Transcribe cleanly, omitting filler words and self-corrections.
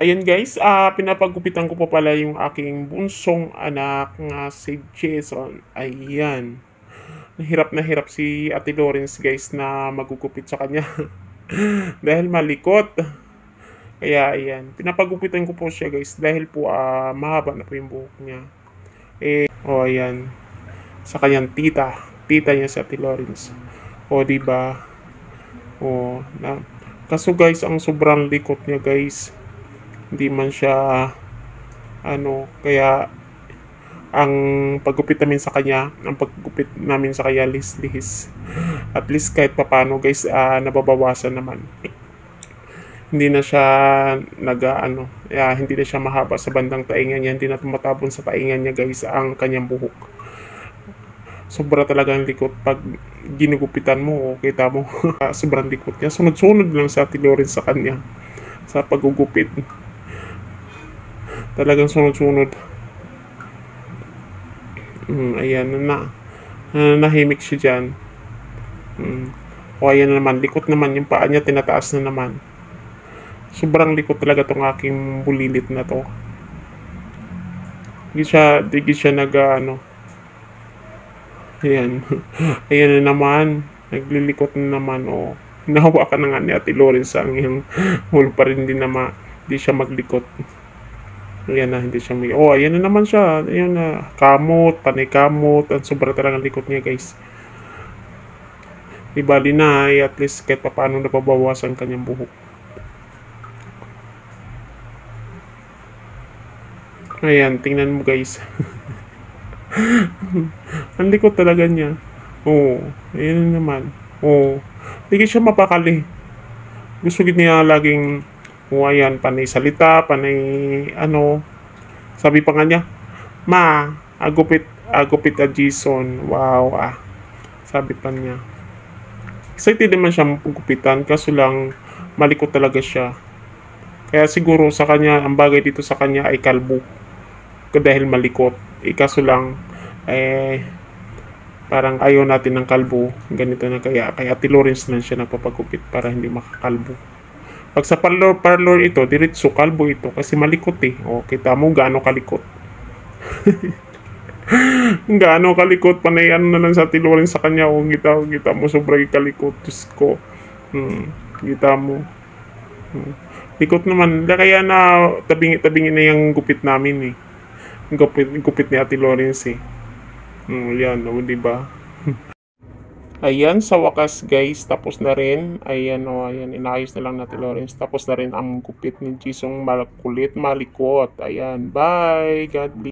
Ayan guys, pinapagupitan ko pa pala yung aking bunsong anak nga si Jason. Ayan. Na hirap si Ate Lawrence guys na magugupit sa kanya. Dahil malikot. Kaya ayan, pinapagupitan ko po siya guys dahil po mahaba na po yung buhok niya. Ayan. Sa kanyang tita niya si Ate Lawrence. Di ba? Na kaso guys, ang sobrang likot niya guys. Hindi man siya kaya ang paggupit namin sa kanya lihis. At least kahit papano guys, nababawasan naman. Hindi na siya hindi na siya mahaba sa bandang taingan niya, hindi na tumatabon sa taingan niya guys ang kanyang buhok. Sobra talagang likot pag ginugupitan mo, kita mo. Sobrang likot niya, sunod-sunod lang sa Ate Lawrence sa kanya sa paggugupit. Talagang sunod-sunod. Ayan nahimik siya dyan. Ayan na naman, likot naman yung paa niya, tinataas na naman. Sobrang likot talaga tong aking bulilit na to. Di siya ayan. Ayan na naman, naglilikot na naman. Hinahawakan na nga ni Ate Lawrence ang iyong hulo pa rin di siya maglikot. Ayan na, hindi siya ayan na naman siya. Ayan na, panay kamot. Ang sobra talagang likot niya guys. Di bali na, at least kahit paano napabawasan kanyang buhok. Ayan, tingnan mo guys. Ang likot talaga niya. Ayan naman. Hindi siya mapakali. Gusto niya laging ayan, panay salita, panay sabi pa nga niya, "Ma, agupit a Jason." Wow, sabi pa niya. Excited naman siya magupitan, kaso lang malikot talaga siya. Kaya siguro sa kanya, ang bagay dito sa kanya ay kalbo. Dahil malikot. Kaso lang, parang ayaw natin ng kalbo. Ganito na kaya Ate Lawrence lang siya nagpapagupit para hindi makakalbo. Pag sa parlor ito, diretso kalbo ito kasi malikot kita mo gaano kalikot. Gaano kalikot, panay na lang sa Ate Lawrence sa kanya. Kita mo sobrang kalikot. Diyos ko. Kita mo. Likot naman. Kaya na tabingin na yung gupit namin gupit ni Ate Lawrence yan, diba? Ayan, sa wakas guys, tapos na rin. Ayan inayos na lang natin Lawrence. Tapos na rin ang gupit ni Jisong makulit, malikot. Ayan, bye. God bless.